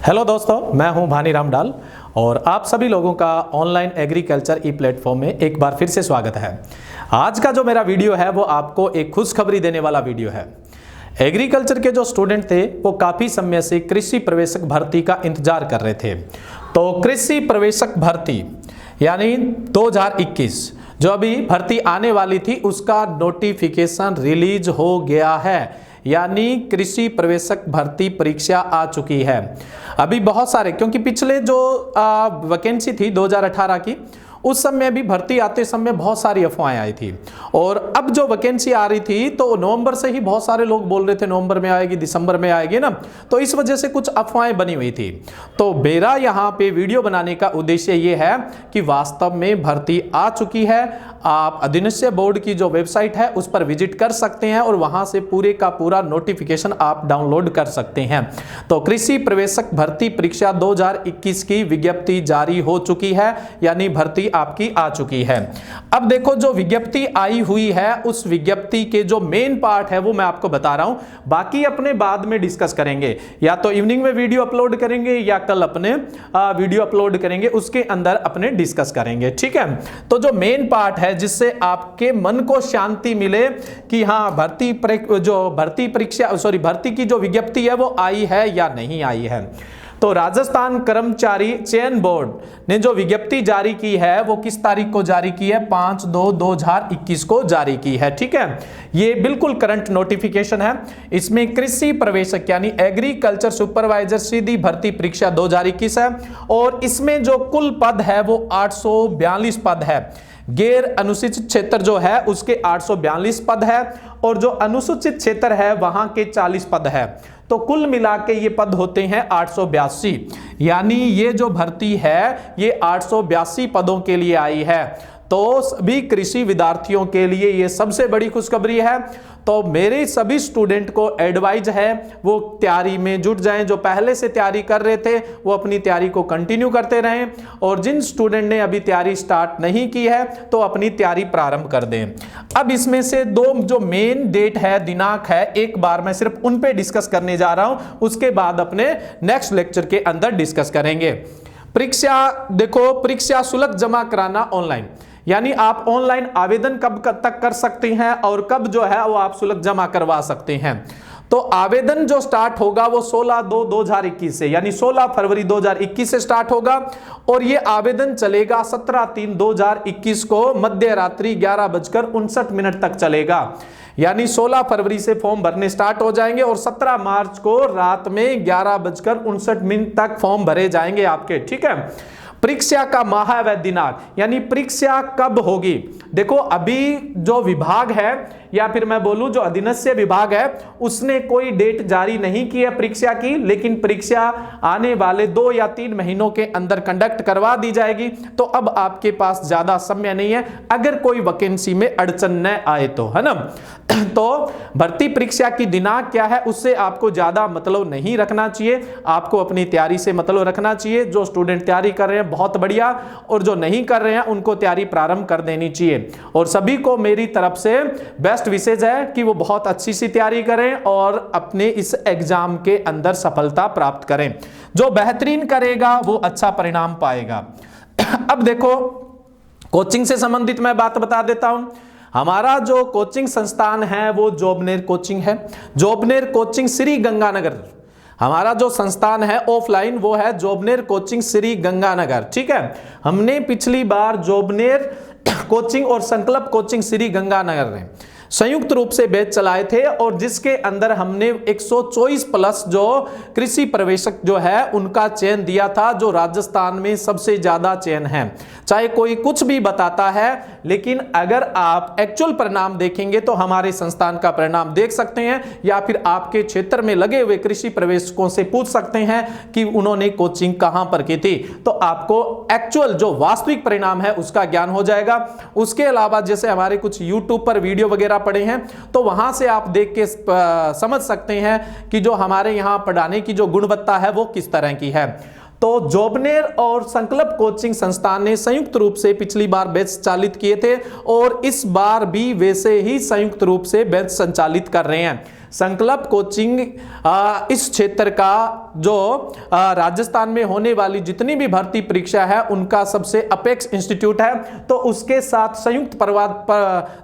Hello दोस्तों, मैं हूं भानीराम डाल और आप सभी लोगों का ऑनलाइन एग्रीकल्चर ई प्लेटफॉर्म में एक बार फिर से स्वागत है। आज का जो मेरा वीडियो है वो आपको एक खुशखबरी देने वाला वीडियो है। एग्रीकल्चर के जो स्टूडेंट थे वो काफ़ी समय से कृषि प्रवेशक भर्ती का इंतजार कर रहे थे। तो कृषि प्रवेशक भर्ती यानी 2021 जो अभी भर्ती आने वाली थी उसका नोटिफिकेशन रिलीज हो गया है, यानी कृषि प्रवेशक भर्ती परीक्षा आ चुकी है। अभी बहुत सारे, क्योंकि पिछले जो वैकेंसी थी 2018 की, उस समय भी भर्ती आते समय बहुत सारी अफवाहें आई थी और अब जो वैकेंसी आ रही थी तो नवंबर से ही बहुत सारे लोग बोल रहे थे नवंबर में आएगी, दिसंबर में आएगी ना, तो इस वजह से कुछ अफवाहें बनी हुई थी। तो मेरा यहाँ पे वीडियो बनाने का उद्देश्य ये है कि वास्तव में भर्ती आ चुकी है। आप अधीनस्थ बोर्ड की जो वेबसाइट है उस पर विजिट कर सकते हैं और वहां से पूरे का पूरा नोटिफिकेशन आप डाउनलोड कर सकते हैं। तो कृषि प्रवेशक भर्ती परीक्षा 2021 की विज्ञप्ति जारी हो चुकी है, यानी भर्ती आपकी आ चुकी है। अब देखो, जो विज्ञप्ति आई हुई है उस विज्ञप्ति के जो मेन पार्ट है वो मैं आपको बता रहा हूं, बाकी अपने बाद में डिस्कस करेंगे। या तो इवनिंग में वीडियो अपलोड करेंगे या कल अपने वीडियो अपलोड करेंगे, उसके अंदर अपने डिस्कस करेंगे, ठीक है। तो जो मेन पार्ट है जिससे आपके मन को शांति मिले कि हाँ भर्ती की जो विज्ञप्ति है वो आई है या नहीं आई है। तो राजस्थान कर्मचारी चयन बोर्ड ने जो विज्ञप्ति जारी की है वो किस तारीख को जारी की है? 5/2/2021 को जारी की है, ठीक है। ये बिल्कुल करंट नोटिफिकेशन है। इसमें कृषि प्रवेशक यानी एग्रीकल्चर सुपरवाइजर सीधी भर्ती परीक्षा 2021 है और इसमें जो कुल पद है वो 842 पद है। गैर अनुसूचित क्षेत्र जो है उसके 842 पद है और जो अनुसूचित क्षेत्र है वहां के 40 पद है। तो कुल मिला के ये पद होते हैं 882, यानी ये जो भर्ती है ये 882 पदों के लिए आई है। तो सभी कृषि विद्यार्थियों के लिए ये सबसे बड़ी खुशखबरी है। तो मेरे सभी स्टूडेंट को एडवाइज है वो तैयारी में जुट जाएं। जो पहले से तैयारी कर रहे थे वो अपनी तैयारी को कंटिन्यू करते रहें और जिन स्टूडेंट ने अभी तैयारी स्टार्ट नहीं की है तो अपनी तैयारी प्रारंभ कर दें। अब इसमें से दो जो मेन डेट है, दिनांक है, एक बार मैं सिर्फ उन पे डिस्कस करने जा रहा हूं, उसके बाद अपने नेक्स्ट लेक्चर के अंदर डिस्कस करेंगे। परीक्षा देखो, परीक्षा शुल्क जमा कराना ऑनलाइन, यानी आप ऑनलाइन आवेदन कब तक कर सकते हैं और कब जो है वो आप शुल्क जमा करवा सकते हैं। तो आवेदन जो स्टार्ट होगा वो 16/2/2021 से, यानी 16 फरवरी 2021 से स्टार्ट होगा और ये आवेदन चलेगा 17/3/2021 को मध्य रात्रि 11:59 तक चलेगा। यानी 16 फरवरी से फॉर्म भरने स्टार्ट हो जाएंगे और 17 मार्च को रात में 11:59 तक फॉर्म भरे जाएंगे आपके, ठीक है। परीक्षा का माह व दिनांक, यानी परीक्षा कब होगी। देखो, अभी जो विभाग है या फिर मैं बोलूं जो अधीनस्थ विभाग है उसने कोई डेट जारी नहीं की है परीक्षा की, लेकिन परीक्षा आने वाले 2 या 3 महीनों के अंदर कंडक्ट करवा दी जाएगी। तो अब आपके पास ज्यादा समय नहीं है अगर कोई वैकेंसी में अड़चन न आए तो, है ना। तो भर्ती परीक्षा की दिनांक क्या है उससे आपको ज्यादा मतलब नहीं रखना चाहिए, आपको अपनी तैयारी से मतलब रखना चाहिए। जो स्टूडेंट तैयारी कर रहे हैं बहुत बढ़िया, और जो नहीं कर रहे हैं उनको तैयारी प्रारंभ कर देनी चाहिए। और सभी को मेरी तरफ से बेस्ट विशेष है कि वो बहुत अच्छी सी तैयारी करें और अपने इस एग्जाम के अंदर सफलता प्राप्त करें। जो बेहतरीन करेगा वो अच्छा परिणाम पाएगा। अब देखो, कोचिंग से संबंधित मैं बात बता देता हूं। हमारा जो कोचिंग संस्थान है वो जॉबनेर कोचिंग है। जॉबनेर कोचिंग श्री गंगानगर, हमारा जो संस्थान है ऑफलाइन वो है जॉबनेर कोचिंग श्री गंगानगर, ठीक है। हमने पिछली बार जॉबनेर कोचिंग और संकल्प कोचिंग श्री गंगानगर ने संयुक्त रूप से बैच चलाए थे और जिसके अंदर हमने 124 प्लस जो कृषि प्रवेशक जो है उनका चयन दिया था, जो राजस्थान में सबसे ज्यादा चयन है। चाहे कोई कुछ भी बताता है, लेकिन अगर आप एक्चुअल परिणाम देखेंगे तो हमारे संस्थान का परिणाम देख सकते हैं या फिर आपके क्षेत्र में लगे हुए कृषि प्रवेशकों से पूछ सकते हैं कि उन्होंने कोचिंग कहां पर की थी, तो आपको एक्चुअल जो वास्तविक परिणाम है उसका ज्ञान हो जाएगा। उसके अलावा जैसे हमारे कुछ यूट्यूब पर वीडियो वगैरह पढ़े हैं तो वहां से आप देख के समझ सकते हैं कि जो हमारे यहां पढ़ाने की जो गुणवत्ता है वो किस तरह की है। तो जॉबनेर और संकल्प कोचिंग संस्थान ने संयुक्त रूप से पिछली बार बैच संचालित किए थे और इस बार भी वैसे ही संयुक्त रूप से बैच संचालित कर रहे हैं। संकल्प कोचिंग इस क्षेत्र का जो राजस्थान में होने वाली जितनी भी भर्ती परीक्षा है उनका सबसे अपेक्स इंस्टीट्यूट है, तो उसके साथ संयुक्त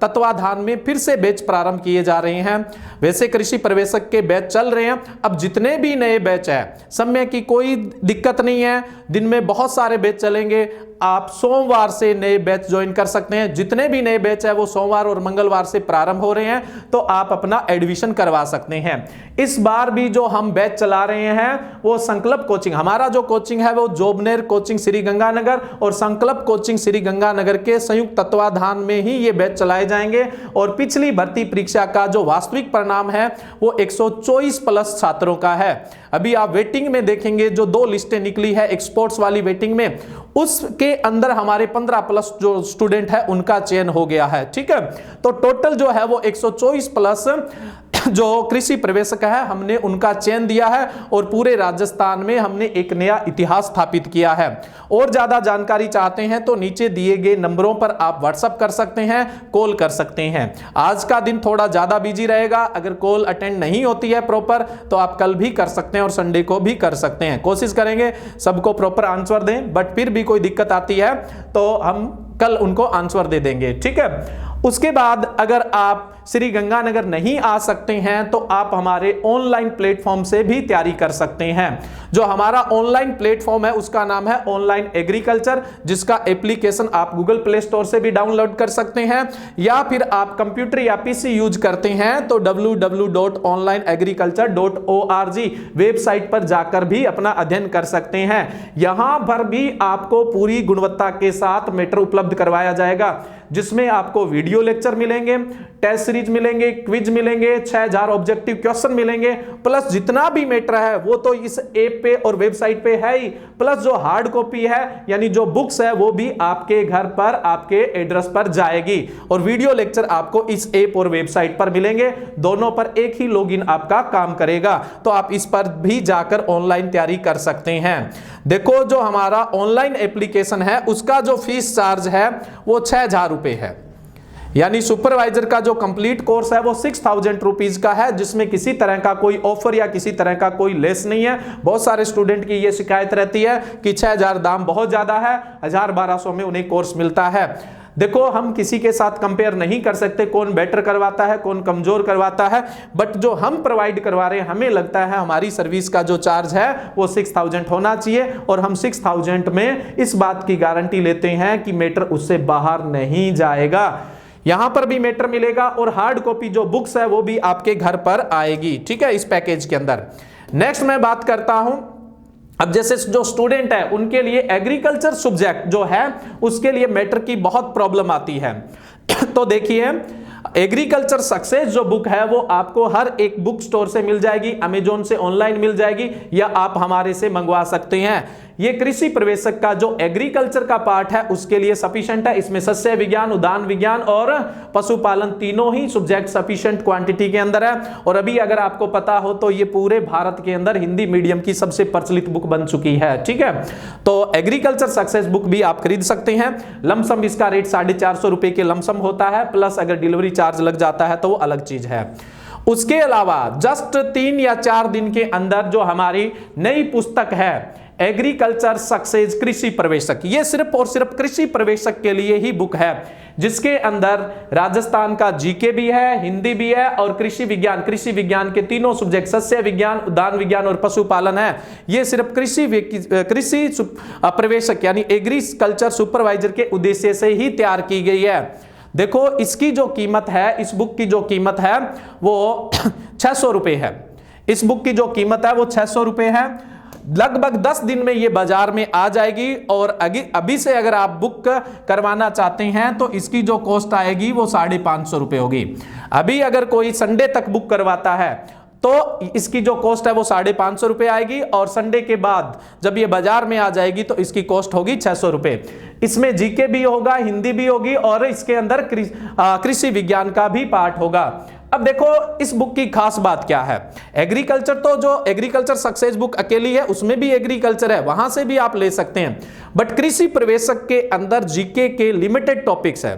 तत्वाधान में फिर से बैच प्रारंभ किए जा रहे हैं। वैसे कृषि प्रवेशक के बैच चल रहे हैं। अब जितने भी नए बैच है, समय की कोई दिक्कत नहीं है, दिन में बहुत सारे बैच चलेंगे। आप सोमवार से नए बैच ज्वाइन कर सकते हैं। जितने भी नए बैच है वो सोमवार और मंगलवार से प्रारंभ हो रहे हैं, तो आप अपना एडमिशन करवा सकते हैं। इस बार भी जो हम बैच चला रहे हैं वो संकल्प कोचिंग, हमारा जो कोचिंग है वो जोबनेर कोचिंग श्री गंगानगर और संकल्प कोचिंग श्री गंगानगर के संयुक्त तत्वाधान में ही ये बैच चलाए जाएंगे। और पिछली भर्ती परीक्षा का जो वास्तविक परिणाम है वो 124 प्लस छात्रों का है। अभी आप वेटिंग में देखेंगे, जो 2 लिस्टें निकली है एक स्पोर्ट्स वाली वेटिंग में, उसके अंदर हमारे 15 प्लस जो स्टूडेंट है उनका चयन हो गया है। ठीक है, तो टोटल जो है वो 124 प्लस जो कृषि प्रवेशक है हमने उनका चयन दिया है और पूरे राजस्थान में हमने एक नया इतिहास स्थापित किया है। और ज्यादा जानकारी चाहते हैं तो नीचे दिए गए नंबरों पर आप व्हाट्सएप कर सकते हैं, कॉल कर सकते हैं। आज का दिन थोड़ा ज्यादा बिजी रहेगा, अगर कॉल अटेंड नहीं होती है प्रॉपर तो आप कल भी कर सकते हैं और संडे को भी कर सकते हैं। कोशिश करेंगे सबको प्रॉपर आंसर दें, बट फिर भी कोई दिक्कत आती है तो हम कल उनको आंसर दे देंगे। ठीक है, उसके बाद अगर आप श्री गंगानगर नहीं आ सकते हैं तो आप हमारे ऑनलाइन प्लेटफॉर्म से भी तैयारी कर सकते हैं। जो हमारा ऑनलाइन प्लेटफॉर्म है उसका नाम है ऑनलाइन एग्रीकल्चर, जिसका एप्लीकेशन आप गूगल प्ले स्टोर से भी डाउनलोड कर सकते हैं, या फिर आप कंप्यूटर या पीसी यूज करते हैं तो www.onlineagriculture.org वेबसाइट पर जाकर भी अपना अध्ययन कर सकते हैं। यहां पर भी आपको पूरी गुणवत्ता के साथ मैटर उपलब्ध करवाया जाएगा, जिसमें आपको वीडियो लेक्चर मिलेंगे, टेस्ट सीरीज मिलेंगे, क्विज मिलेंगे, 6000 ऑब्जेक्टिव क्वेश्चन मिलेंगे, प्लस जितना भी मैटर है वो तो इस ऐप पे और वेबसाइट पे है ही, प्लस जो हार्ड कॉपी है यानी जो बुक्स है वो भी आपके घर पर आपके एड्रेस पर जाएगी। और वीडियो लेक्चर आपको इस ऐप और वेबसाइट पर मिलेंगे, दोनों पर एक ही लॉगिन आपका काम करेगा, तो आप इस पर भी जाकर ऑनलाइन तैयारी कर सकते हैं। देखो, जो हमारा ऑनलाइन एप्लीकेशन है उसका जो फीस चार्ज है वो 6000 रुपए है, यानी सुपरवाइजर का जो कंप्लीट कोर्स है वो 6000 रुपीज का है, जिसमें किसी तरह का कोई ऑफर या किसी तरह का कोई लेस नहीं है। बहुत सारे स्टूडेंट की ये शिकायत रहती है कि 6000 दाम बहुत ज्यादा है, 1000-1200 में उन्हें कोर्स मिलता है। देखो, हम किसी के साथ कंपेयर नहीं कर सकते कौन बेटर करवाता है कौन कमजोर करवाता है, बट जो हम प्रोवाइड करवा रहे हैं हमें लगता है हमारी सर्विस का जो चार्ज है वो 6000 होना चाहिए, और हम 6000 में इस बात की गारंटी लेते हैं कि मैटर उससे बाहर नहीं जाएगा। यहां पर भी मैटर मिलेगा और हार्ड कॉपी जो बुक्स है वो भी आपके घर पर आएगी। ठीक है, इस पैकेज के अंदर। नेक्स्ट मैं बात करता हूं, अब जैसे जो स्टूडेंट है उनके लिए एग्रीकल्चर सब्जेक्ट जो है उसके लिए मैटर की बहुत प्रॉब्लम आती है। तो देखिए, एग्रीकल्चर सक्सेस जो बुक है वो आपको हर एक बुक स्टोर से मिल जाएगी, अमेजोन से ऑनलाइन मिल जाएगी, या आप हमारे से मंगवा सकते हैं। ये कृषि प्रवेशक का जो एग्रीकल्चर का पार्ट है उसके लिए सफिशिएंट है। इसमें सस्य विज्ञान, उद्यान विज्ञान और पशुपालन तीनों ही सब्जेक्ट सफिशिएंट क्वांटिटी के अंदर है। और अभी अगर आपको पता हो तो ये पूरे भारत के अंदर हिंदी मीडियम की सबसे प्रचलित बुक बन चुकी है। ठीक है, तो एग्रीकल्चर सक्सेस बुक भी आप खरीद सकते हैं। लमसम इसका रेट 450 रुपए के लमसम होता है, प्लस अगर डिलीवरी चार्ज लग जाता है तो वो अलग चीज है। उसके अलावा जस्ट 3 या 4 दिन के अंदर जो हमारी नई पुस्तक है एग्रीकल्चर सक्सेस कृषि प्रवेशक, ये सिर्फ और सिर्फ कृषि प्रवेशक के लिए ही बुक है, जिसके अंदर राजस्थान का जीके भी है, हिंदी भी है और कृषि विज्ञान के तीनों सब्जेक्ट सस्य विज्ञान, उद्यान विज्ञान और पशुपालन है। ये सिर्फ कृषि प्रवेशक यानी एग्रीकल्चर सुपरवाइजर के उद्देश्य से ही तैयार की गई है। देखो, इसकी जो कीमत है, इस बुक की जो कीमत है वो 600 रुपए है। इस बुक की जो कीमत है वो 600 रुपए है। लगभग 10 दिन में ये बाजार में आ जाएगी, और अभी से अगर आप बुक करवाना चाहते हैं तो इसकी जो कॉस्ट आएगी वो 550 रुपए होगी। अभी अगर कोई संडे तक बुक करवाता है तो इसकी जो कॉस्ट है वो 550 रुपए आएगी, और संडे के बाद जब ये बाजार में आ जाएगी तो इसकी कॉस्ट होगी 600 रुपए। इसमें जीके भी होगा, हिंदी भी होगी और इसके अंदर कृषि विज्ञान का भी पार्ट होगा। अब देखो, इस बुक की खास बात क्या है। एग्रीकल्चर तो जो एग्रीकल्चर सक्सेस बुक अकेली है उसमें भी एग्रीकल्चर है, वहां से भी आप ले सकते हैं, बट कृषि प्रवेशक के अंदर जीके के लिमिटेड टॉपिक्स है।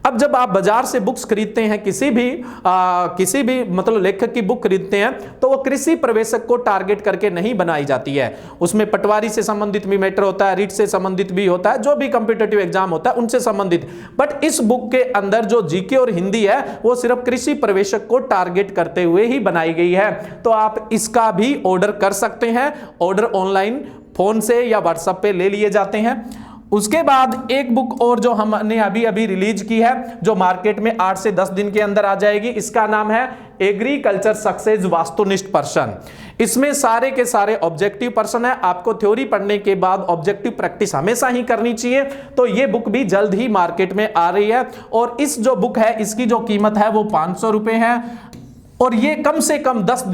अब जब आप बाजार से बुक्स खरीदते हैं, किसी भी मतलब लेखक की बुक खरीदते हैं, तो वो कृषि प्रवेशक को टारगेट करके नहीं बनाई जाती है। उसमें पटवारी से संबंधित भी मैटर होता है, रीट से संबंधित भी होता है, जो भी कॉम्पिटिटिव एग्जाम होता है उनसे संबंधित। बट इस बुक के अंदर जो जीके और हिंदी है वो सिर्फ कृषि प्रवेशक को टारगेट करते हुए ही बनाई गई है। तो आप इसका भी ऑर्डर कर सकते हैं। ऑर्डर ऑनलाइन फोन से या व्हाट्सएप पे ले लिए जाते हैं। उसके बाद एक बुक और जो हमने अभी अभी रिलीज की है, जो मार्केट में 8 से 10 दिन के अंदर आ जाएगी, इसका नाम है एग्रीकल्चर सक्सेस वास्तुनिष्ठ पर्सन। इसमें सारे के सारे ऑब्जेक्टिव पर्सन है। आपको थ्योरी पढ़ने के बाद ऑब्जेक्टिव प्रैक्टिस हमेशा ही करनी चाहिए। तो ये बुक भी जल्द ही मार्केट में आ रही है और इस जो बुक है इसकी जो कीमत है वो 500 रुपए है और ये कम से कम 10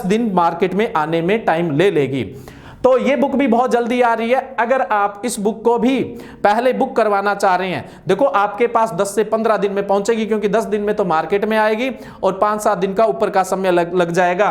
दिन मार्केट में आने में टाइम ले लेगी। तो ये बुक भी बहुत जल्दी आ रही है। अगर आप इस बुक को भी पहले बुक करवाना चाह रहे हैं, देखो आपके पास 10 से 15 दिन में पहुंचेगी, क्योंकि 10 दिन में तो मार्केट में आएगी और 5-7 दिन का ऊपर का समय लग जाएगा।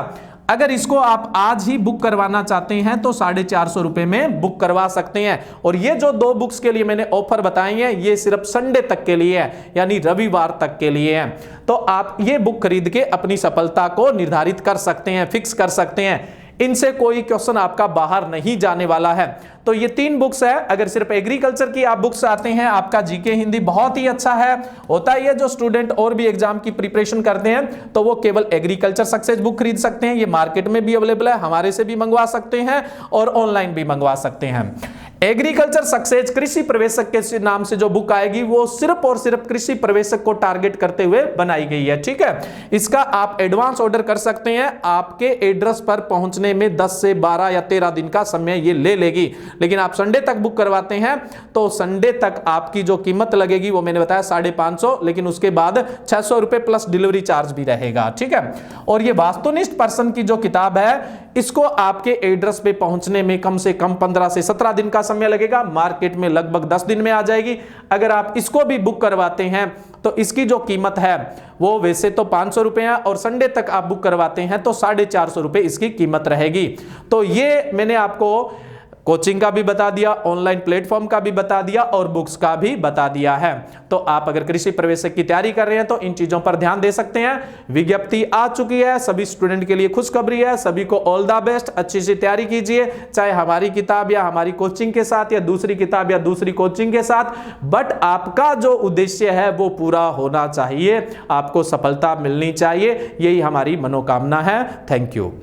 अगर इसको आप आज ही बुक करवाना चाहते हैं तो 450 रुपए में बुक करवा सकते हैं। और ये जो 2 बुक्स के लिए मैंने ऑफर बताई है ये सिर्फ संडे तक के लिए है, यानी रविवार तक के लिए है। तो आप ये बुक खरीद के अपनी सफलता को निर्धारित कर सकते हैं, फिक्स कर सकते हैं। इनसे कोई क्वेश्चन आपका बाहर नहीं जाने वाला है। तो ये 3 बुक्स है। अगर सिर्फ एग्रीकल्चर की आप बुक्स आते हैं, आपका जीके हिंदी बहुत ही अच्छा है। होता है ये जो स्टूडेंट और भी एग्जाम की प्रिपरेशन करते हैं तो वो केवल एग्रीकल्चर सक्सेस बुक खरीद सकते हैं। ये मार्केट में भी अवेलेबल है, हमारे से भी मंगवा सकते हैं और ऑनलाइन भी मंगवा सकते हैं। एग्रीकल्चर सक्सेस कृषि प्रवेशक के नाम से जो बुक आएगी वो सिर्फ और सिर्फ कृषि प्रवेशक को टारगेट करते हुए बनाई गई है। ठीक है, इसका आप एडवांस ऑर्डर कर सकते हैं। आपके एड्रेस पर पहुंचने में 10 से 12 या 13 दिन का समय ये ले लेगी। लेकिन आप संडे तक बुक करवाते हैं तो संडे तक आपकी जो कीमत लगेगी वो मैंने बताया 550, लेकिन उसके बाद 600 रुपए प्लस डिलीवरी चार्ज भी रहेगा। ठीक है, और ये वास्तुनिष्ठ पर्सन की जो किताब है इसको आपके एड्रेस पे पहुंचने में कम से कम 15 से 17 दिन का समय लगेगा। मार्केट में लगभग 10 दिन में आ जाएगी। अगर आप इसको भी बुक करवाते हैं तो इसकी जो कीमत है वो वैसे तो 500 रुपए है और संडे तक आप बुक करवाते हैं तो 450 रुपए इसकी कीमत रहेगी। तो ये मैंने आपको कोचिंग का भी बता दिया, ऑनलाइन प्लेटफॉर्म का भी बता दिया और बुक्स का भी बता दिया है। तो आप अगर कृषि प्रवेशक की तैयारी कर रहे हैं तो इन चीजों पर ध्यान दे सकते हैं। विज्ञप्ति आ चुकी है, सभी स्टूडेंट के लिए खुशखबरी है। सभी को ऑल द बेस्ट, अच्छी सी तैयारी कीजिए, चाहे हमारी किताब या हमारी कोचिंग के साथ या दूसरी किताब या दूसरी कोचिंग के साथ। बट आपका जो उद्देश्य है वो पूरा होना चाहिए, आपको सफलता मिलनी चाहिए, यही हमारी मनोकामना है। Thank you.